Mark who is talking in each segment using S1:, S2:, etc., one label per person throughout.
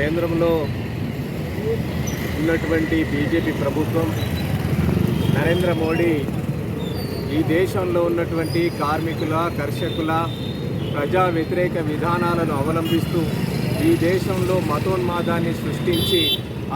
S1: కేంద్రంలో ఉన్నటువంటి బీజేపీ ప్రభుత్వం నరేంద్ర మోడీ ఈ దేశంలో ఉన్నటువంటి కార్మికుల, కర్షకుల ప్రజా వ్యతిరేక విధానాలను అవలంబిస్తూ ఈ దేశంలో మతోన్మాదాన్ని సృష్టించి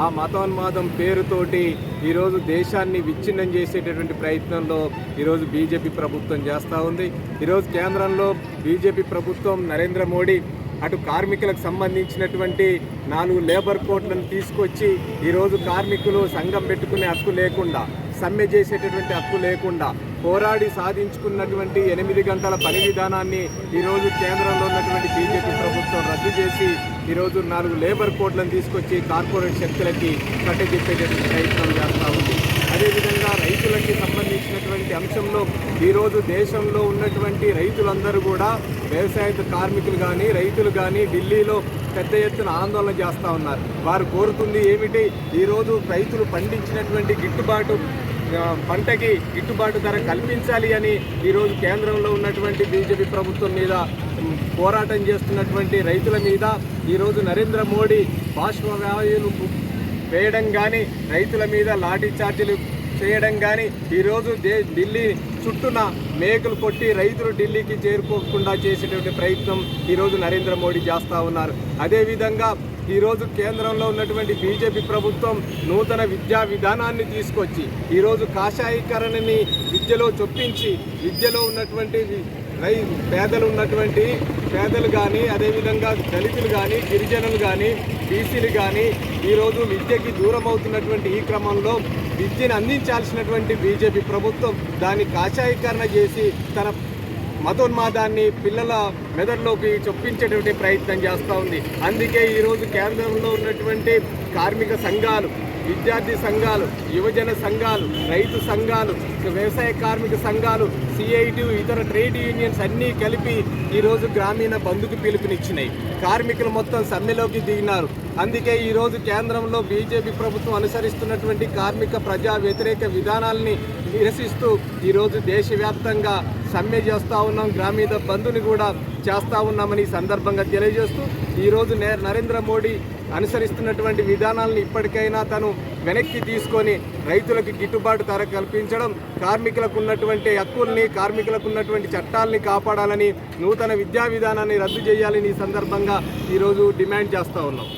S1: ఆ మతోన్మాదం పేరుతోటి ఈరోజు దేశాన్ని విచ్ఛిన్నం చేసేటటువంటి ప్రయత్నంలో ఈరోజు బీజేపీ ప్రభుత్వం చేస్తూ ఉంది. ఈరోజు కేంద్రంలో బీజేపీ ప్రభుత్వం నరేంద్ర మోడీ అటు కార్మికులకు సంబంధించినటువంటి 4 లేబర్ కోడ్లను తీసుకొచ్చి ఈరోజు కార్మికులు సంఘం పెట్టుకునే హక్కు లేకుండా, సమ్మె చేసేటటువంటి హక్కు లేకుండా పోరాడి సాధించుకున్నటువంటి 8 గంటల పని విధానాన్ని ఈరోజు కేంద్రంలో ఉన్నటువంటి బీజేపీ ప్రభుత్వం రద్దు చేసి ఈరోజు 4 లేబర్ కోడ్లను తీసుకొచ్చి కార్పొరేట్ శక్తులకి కట్టజెప్పేటటువంటి ప్రయత్నం చేస్తూ ఉంది. అదేవిధంగా రైతులకి సంబంధించినటువంటి అంశంలో ఈరోజు దేశంలో ఉన్నటువంటి రైతులందరూ కూడా వ్యవసాయ కార్మికులు కానీ రైతులు కానీ ఢిల్లీలో పెద్ద ఎత్తున ఆందోళన చేస్తూ ఉన్నారు. వారు కోరుతుంది ఏమిటి? ఈరోజు రైతులు పండించినటువంటి పంటకి గిట్టుబాటు ధర కల్పించాలి అని ఈరోజు కేంద్రంలో ఉన్నటువంటి బీజేపీ ప్రభుత్వం మీద పోరాటం చేస్తున్నటువంటి రైతుల మీద ఈరోజు నరేంద్ర మోడీ బాష్పవాయువులు వేయడం కానీ, రైతుల మీద లాఠీ చార్జీలు చేయడం కానీ, ఈరోజు ఢిల్లీ చుట్టూన మేకులు కొట్టి రైతులు ఢిల్లీకి చేరుకోకుండా చేసేటువంటి ప్రయత్నం ఈరోజు నరేంద్ర మోడీ చేస్తూ ఉన్నారు. అదేవిధంగా ఈరోజు కేంద్రంలో ఉన్నటువంటి బీజేపీ ప్రభుత్వం నూతన విద్యా విధానాన్ని తీసుకొచ్చి ఈరోజు కాషాయీకరణని విద్యలో చొప్పించి విద్యలో ఉన్నటువంటి పేదలు కానీ, అదేవిధంగా దళితులు కానీ, గిరిజనులు కానీ, బీసీలు కానీ ఈరోజు విద్యకి దూరం అవుతున్నటువంటి ఈ క్రమంలో విద్యను అందించాల్సినటువంటి బీజేపీ ప్రభుత్వం దాన్ని కాషాయీకరణ చేసి తన మతోన్మాదాన్ని పిల్లల మెదడులోకి చొప్పించేటువంటి ప్రయత్నం చేస్తూ ఉంది. అందుకే ఈరోజు కేంద్రంలో ఉన్నటువంటి కార్మిక సంఘాలు, విద్యార్థి సంఘాలు, యువజన సంఘాలు, రైతు సంఘాలు, వ్యవసాయ కార్మిక సంఘాలు, సిఐటి, ఇతర ట్రేడ్ యూనియన్స్ అన్నీ కలిపి ఈరోజు గ్రామీణ బంద్కు పిలుపునిచ్చినాయి. కార్మికులు మొత్తం సమ్మెలోకి దిగినారు. అందుకే ఈరోజు కేంద్రంలో బీజేపీ ప్రభుత్వం అనుసరిస్తున్నటువంటి కార్మిక ప్రజా వ్యతిరేక విధానాలని నిరసిస్తూ ఈరోజు దేశవ్యాప్తంగా సమ్మె చేస్తూ ఉన్నాం. గ్రామీణ బంద్ని కూడా చేస్తూ ఉన్నామని ఈ సందర్భంగా తెలియజేస్తూ ఈరోజు నరేంద్ర మోడీ అనుసరిస్తున్నటువంటి విధానాలను ఇప్పటికైనా తను వెనక్కి తీసుకొని రైతులకు గిట్టుబాటు ధర కల్పించడం, కార్మికులకు ఉన్నటువంటి హక్కుల్ని, కార్మికులకు ఉన్నటువంటి చట్టాలని కాపాడాలని, నూతన విద్యా విధానాన్ని రద్దు చేయాలని ఈ సందర్భంగా ఈరోజు డిమాండ్ చేస్తూ ఉన్నాం.